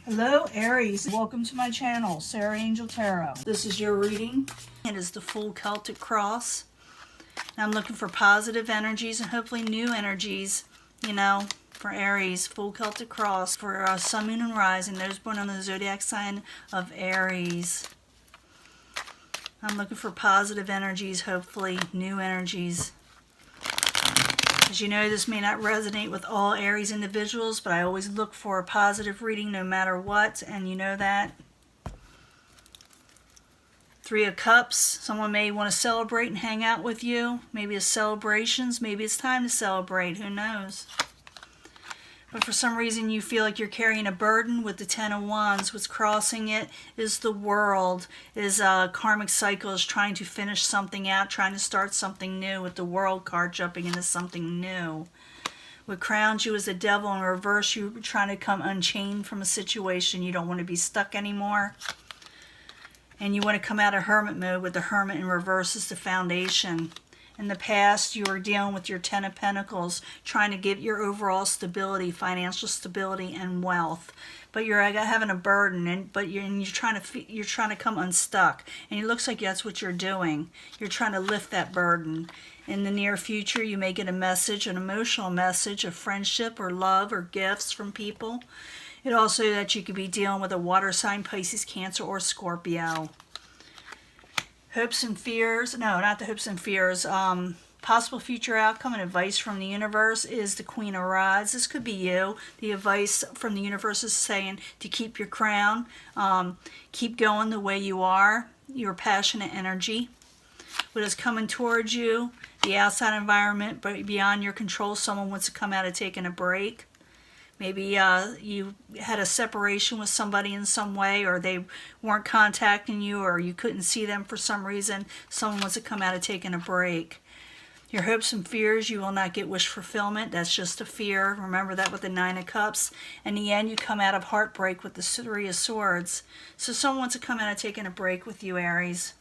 Hello Aries, welcome to my channel, Sarah Angel Tarot. This is your reading. It is the full Celtic cross. And I'm looking for positive energies and hopefully new energies, for Aries, full Celtic cross for Sun, Moon, and Rising, those born on the zodiac sign of Aries. I'm looking for positive energies, hopefully new energies. As you know, this may not resonate with all Aries individuals, but I always look for a positive reading no matter what, and you know that. Three of Cups, someone may want to celebrate and hang out with you. Maybe it's celebrations, maybe it's time to celebrate, who knows. But for some reason you feel like you're carrying a burden with the Ten of Wands. What's crossing it is the world, is a karmic cycle, is trying to finish something out, trying to start something new, with the World card jumping into something new. What crowns you is the Devil in reverse. You're trying to come unchained from a situation. You don't want to be stuck anymore. And you want to come out of hermit mode, with the Hermit in reverse is the Foundation. In the past, you were dealing with your Ten of Pentacles, trying to get your overall stability, financial stability, and wealth. But you're having a burden, but you're trying to come unstuck, and it looks like that's what you're doing. You're trying to lift that burden. In the near future, you may get a message, an emotional message of friendship or love or gifts from people. It also that you could be dealing with a water sign, Pisces, Cancer, or Scorpio. Hopes and fears, no, not the hopes and fears. Possible future outcome and advice from the universe is the Queen of Rods. This could be you. The advice from the universe is saying to keep your crown, keep going the way you are, your passionate energy. What is coming towards you, the outside environment, but beyond your control, someone wants to come out of taking a break. Maybe you had a separation with somebody in some way, or they weren't contacting you, or you couldn't see them for some reason. Someone wants to come out of taking a break. Your hopes and fears, you will not get wish fulfillment. That's just a fear. Remember that with the Nine of Cups. In the end, you come out of heartbreak with the Three of Swords. So someone wants to come out of taking a break with you, Aries.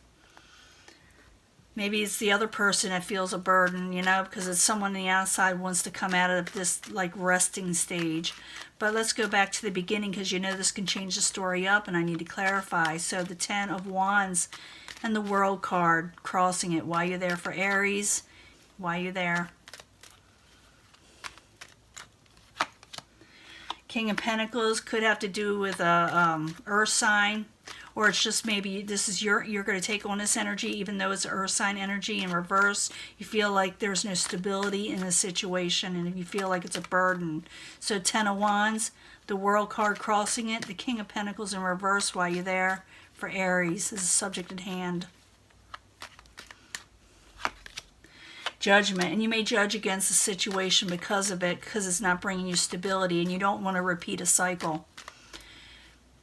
Maybe it's the other person that feels a burden, because it's someone on the outside wants to come out of this resting stage. But let's go back to the beginning, because this can change the story up and I need to clarify. So the Ten of Wands and the World card crossing it. Why you're there for Aries? Why you're there? King of Pentacles could have to do with a earth sign. Or it's just maybe this is you're going to take on this energy, even though it's earth sign energy in reverse. You feel like there's no stability in the situation, and you feel like it's a burden. So Ten of Wands, the World card crossing it, the King of Pentacles in reverse while you're there for Aries is a subject at hand. Judgment, and you may judge against the situation because of it, because it's not bringing you stability, and you don't want to repeat a cycle.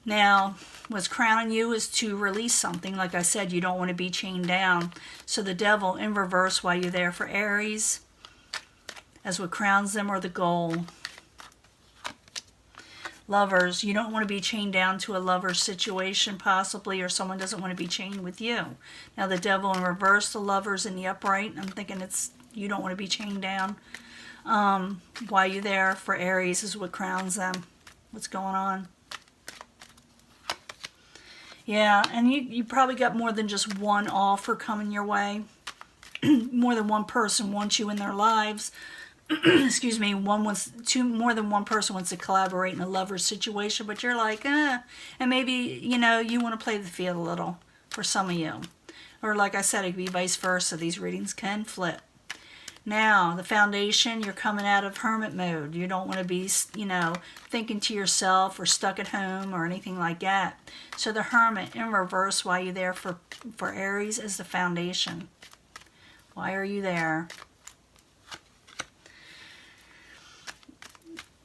Now, what's crowning you is to release something. Like I said, you don't want to be chained down. So the Devil in reverse while you're there for Aries, as what crowns them, or the goal. Lovers, you don't want to be chained down to a lover situation possibly, or someone doesn't want to be chained with you. Now the Devil in reverse, the Lovers in the upright, I'm thinking it's you don't want to be chained down. While you're there for Aries is what crowns them. What's going on? Yeah, and you probably got more than just one offer coming your way. More than one person wants you in their lives. Excuse me, more than one person wants to collaborate in a lover's situation, but you're like, and maybe, you want to play the field a little for some of you. Or like I said, it could be vice versa. These readings can flip. Now, the Foundation, you're coming out of hermit mode. You don't want to be, thinking to yourself or stuck at home or anything like that. So the Hermit in reverse while you're there for Aries is the Foundation. Why are you there?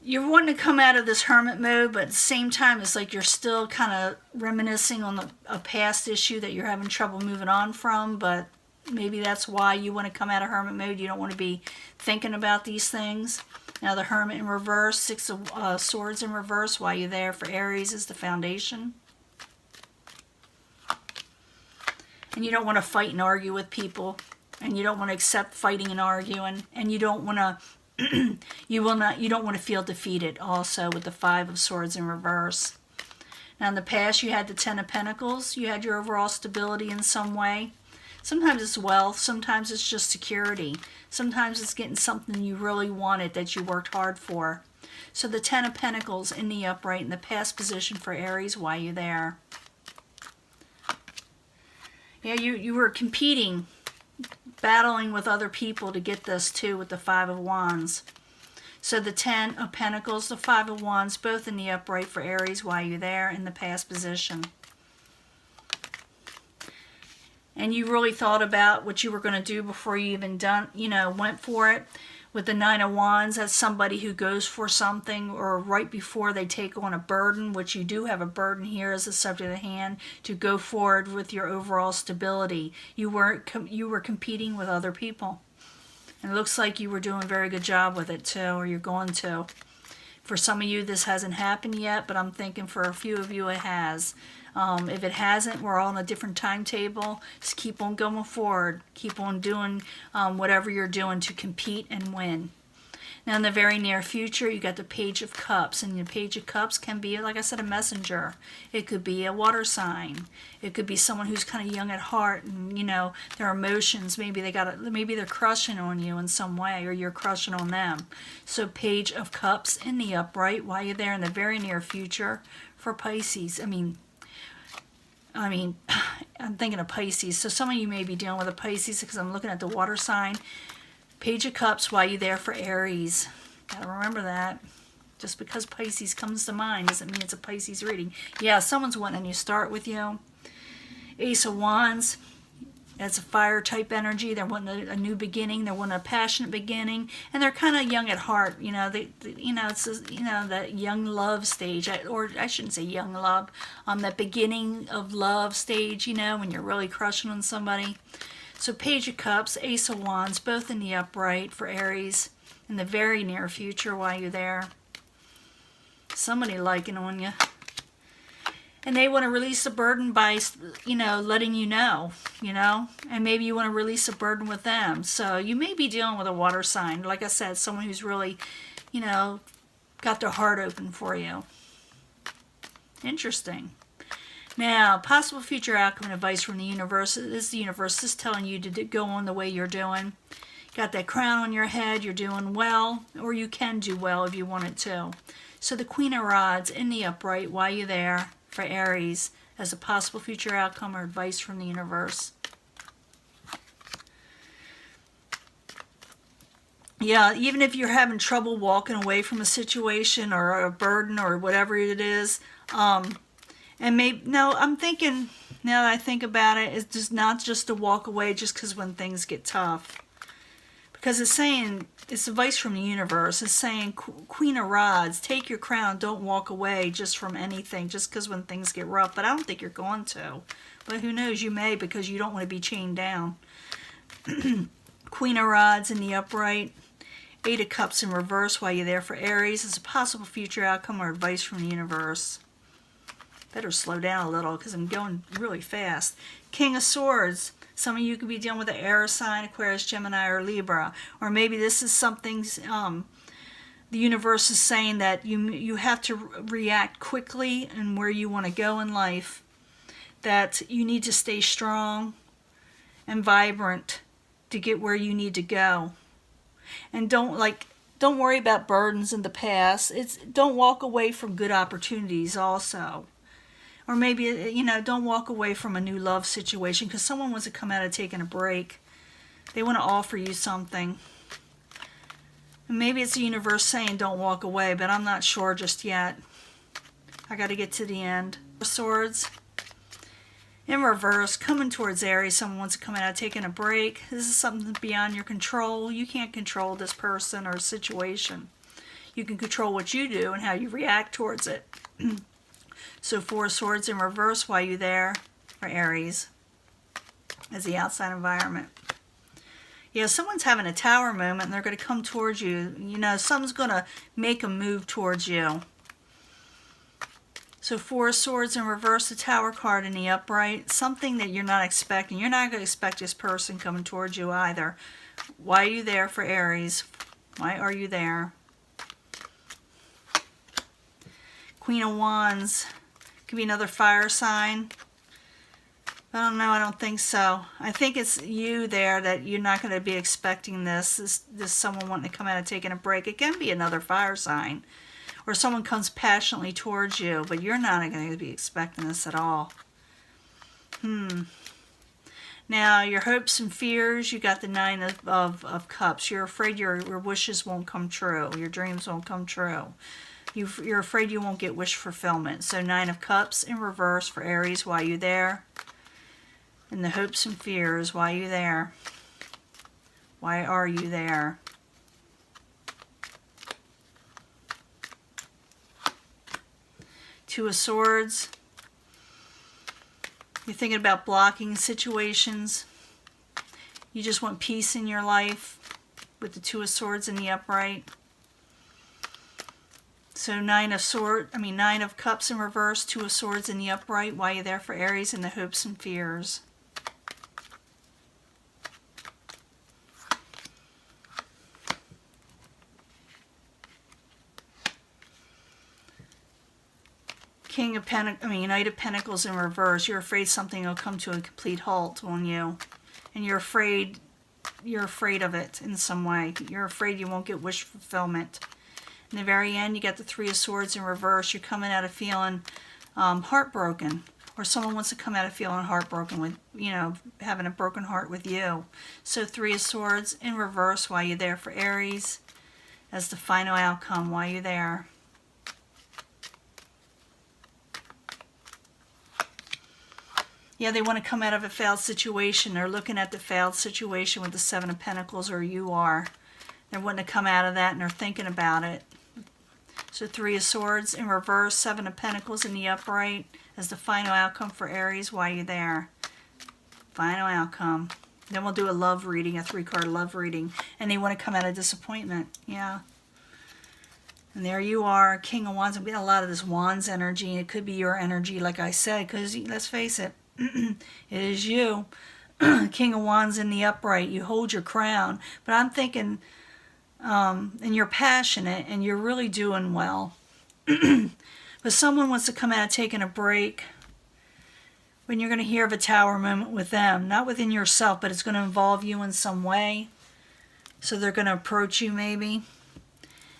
You're wanting to come out of this hermit mode, but at the same time, it's like you're still kind of reminiscing on a past issue that you're having trouble moving on from, but maybe that's why you want to come out of hermit mode. You don't want to be thinking about these things. Now the Hermit in reverse, Six of Swords in reverse while you're there for Aries is the Foundation. And you don't want to fight and argue with people. And you don't want to accept fighting and arguing. And you don't want to you don't want to feel defeated also with the Five of Swords in reverse. Now in the past you had the Ten of Pentacles. You had your overall stability in some way. Sometimes it's wealth. Sometimes it's just security. Sometimes it's getting something you really wanted that you worked hard for. So the Ten of Pentacles in the upright in the past position for Aries. Why are you there? Yeah, you were competing, battling with other people to get this too with the Five of Wands. So the Ten of Pentacles, the Five of Wands, both in the upright for Aries. Why are you there in the past position? And you really thought about what you were going to do before you even went for it. With the Nine of Wands, that's somebody who goes for something or right before they take on a burden, which you do have a burden here as a subject at hand, to go forward with your overall stability. You were competing with other people. And it looks like you were doing a very good job with it too, or you're going to. For some of you, this hasn't happened yet, but I'm thinking for a few of you it has. If it hasn't, we're all on a different timetable. Just keep on going forward. Keep on doing whatever you're doing to compete and win. Now, in the very near future, you got the Page of Cups. And the Page of Cups can be, like I said, a messenger. It could be a water sign. It could be someone who's kind of young at heart and, their emotions. Maybe they're crushing on you in some way, or you're crushing on them. So Page of Cups in the upright while you're there in the very near future for Pisces. I'm thinking of Pisces. So some of you may be dealing with a Pisces because I'm looking at the water sign. Page of Cups while you're there for Aries. Gotta remember that. Just because Pisces comes to mind doesn't mean it's a Pisces reading. Yeah, someone's wanting you to start with you. Ace of Wands. That's a fire type energy. They're wanting a new beginning. They're wanting a passionate beginning, and they're kind of young at heart. It's that young love stage, or I shouldn't say young love. That beginning of love stage. When you're really crushing on somebody. So Page of Cups, Ace of Wands, both in the upright for Aries in the very near future while you're there. Somebody liking on you. And they want to release the burden by, letting you know, and maybe you want to release a burden with them. So you may be dealing with a water sign. Like I said, someone who's really, got their heart open for you. Interesting. Now, possible future outcome and advice from the universe. The universe is telling you to go on the way you're doing. Got that crown on your head, you're doing well, or you can do well if you wanted to. So the Queen of Rods in the upright while you're there for Aries as a possible future outcome or advice from the universe. Yeah, even if you're having trouble walking away from a situation or a burden or whatever it is, I'm thinking, now that I think about it, it's just not just to walk away just because when things get tough. Because it's saying, it's advice from the universe. It's saying, Queen of Rods, take your crown, don't walk away just from anything, just because when things get rough. But I don't think you're going to. But who knows, you may, because you don't want to be chained down. Queen of Rods in the upright. Eight of Cups in reverse while you're there for Aries. It's a possible future outcome or advice from the universe. Better slow down a little because I'm going really fast. King of Swords. Some of you could be dealing with an air sign, Aquarius, Gemini, or Libra. Or maybe this is something the universe is saying that you have to react quickly and where you want to go in life. That you need to stay strong and vibrant to get where you need to go. And don't worry about burdens in the past. Don't walk away from good opportunities also. Or maybe, don't walk away from a new love situation because someone wants to come out of taking a break. They want to offer you something. And maybe it's the universe saying don't walk away, but I'm not sure just yet. I got to get to the end. Swords. In reverse, coming towards Aries, someone wants to come out of taking a break. This is something beyond your control. You can't control this person or situation. You can control what you do and how you react towards it. So Four of Swords in reverse while you're there for Aries as the outside environment. Yeah, someone's having a tower moment and they're going to come towards you. Someone's going to make a move towards you. So Four of Swords in reverse, the Tower card in the upright. Something that you're not expecting. You're not going to expect this person coming towards you either. Why are you there for Aries? Why are you there? Queen of Wands. Could be another fire sign. I don't know. I don't think so. I think it's you there that you're not going to be expecting this. This someone wanting to come out and taking a break. It can be another fire sign. Or someone comes passionately towards you, but you're not going to be expecting this at all. Now, your hopes and fears, you got the Nine of Cups. You're afraid your wishes won't come true. Your dreams won't come true. You're afraid you won't get wish fulfillment. So Nine of Cups in reverse for Aries. Why you there? And the hopes and fears. Why you there? Why are you there? Two of Swords. You're thinking about blocking situations. You just want peace in your life with the Two of Swords in the upright. So Nine of Cups in reverse, Two of Swords in the upright. Why you there for Aries? And the hopes and fears. Knight of Pentacles in reverse. You're afraid something will come to a complete halt on you. And you're afraid of it in some way. You're afraid you won't get wish fulfillment. In the very end, you got the Three of Swords in reverse. You're coming out of feeling heartbroken. Or someone wants to come out of feeling heartbroken with, having a broken heart with you. So Three of Swords in reverse. Why you there for Aries? As the final outcome. Why you there? Yeah, they want to come out of a failed situation. They're looking at the failed situation with the Seven of Pentacles, or you are. They're wanting to come out of that, and they're thinking about it. So Three of Swords in reverse, Seven of Pentacles in the upright as the final outcome for Aries. Why are you there? Final outcome. Then we'll do a love reading, a 3-card love reading. And they want to come out of disappointment. Yeah. And there you are, King of Wands. I'm getting a lot of this Wands energy. It could be your energy, like I said, because let's face it. It is you. King of Wands in the upright. You hold your crown. But I'm thinking, and you're passionate, and you're really doing well. But someone wants to come out taking a break. When you're going to hear of a tower moment with them. Not within yourself, but it's going to involve you in some way. So they're going to approach you maybe.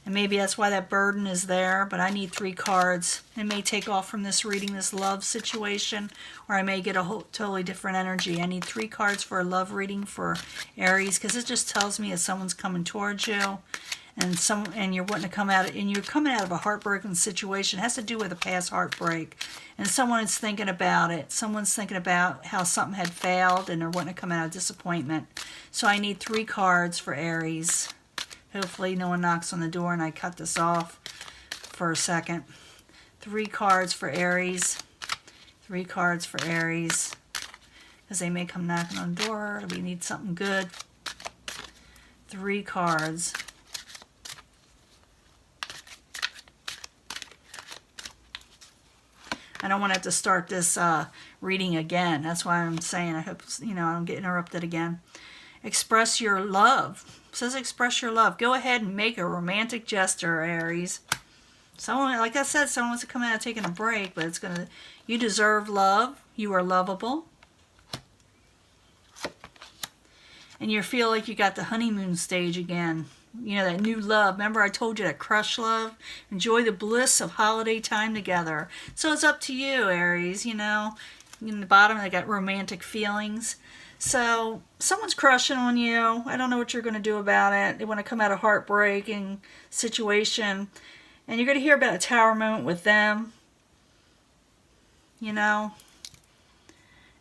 And maybe that's why that burden is there, but I need 3 cards. It may take off from this reading, this love situation, or I may get a totally different energy. I need 3 cards for a love reading for Aries, because it just tells me that someone's coming towards you, and you're wanting to come out, and you're coming out of a heartbreaking situation. It has to do with a past heartbreak, and someone is thinking about it. Someone's thinking about how something had failed, and they're wanting to come out of disappointment. So I need 3 cards for Aries. Hopefully no one knocks on the door and I cut this off for a second. 3 cards for Aries. 3 cards for Aries. Because they may come knocking on the door. We need something good. 3 cards. I don't want to have to start this reading again. That's why I'm saying I hope I don't get interrupted again. Express your love. It says express your love. Go ahead and make a romantic gesture, Aries. Someone, like I said, someone wants to come out taking a break, but it's gonna. You deserve love. You are lovable, and you feel like you got the honeymoon stage again. That new love. Remember I told you that crush love? Enjoy the bliss of holiday time together. So it's up to you, Aries. In the bottom they got romantic feelings. So someone's crushing on you. I don't know what you're going to do about it. They want to come out of heartbreaking situation. And you're going to hear about a tower moment with them. It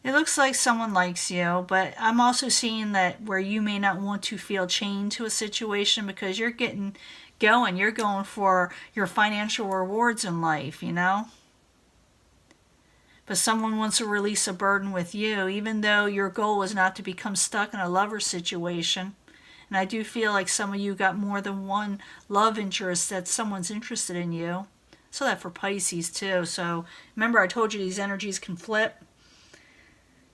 looks like someone likes you, but I'm also seeing that where you may not want to feel chained to a situation because you're getting going. You're going for your financial rewards in life, But someone wants to release a burden with you, even though your goal is not to become stuck in a lover situation. And I do feel like some of you got more than one love interest that someone's interested in you. So that for Pisces too. So remember I told you these energies can flip.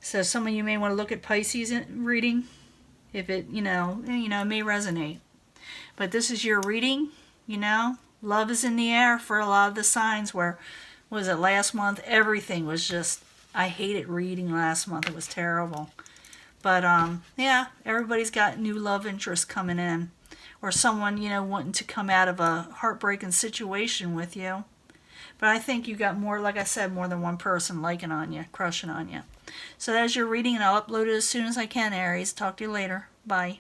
So some of you may want to look at Pisces reading. If it, it may resonate. But this is your reading, Love is in the air for a lot of the signs where was it last month? Everything was just, I hated reading last month. It was terrible. But yeah, everybody's got new love interest coming in. Or someone, you know, wanting to come out of a heartbreaking situation with you. But I think you got more, like I said, more than one person liking on you, crushing on you. So that's your reading, and I'll upload it as soon as I can, Aries. Talk to you later. Bye.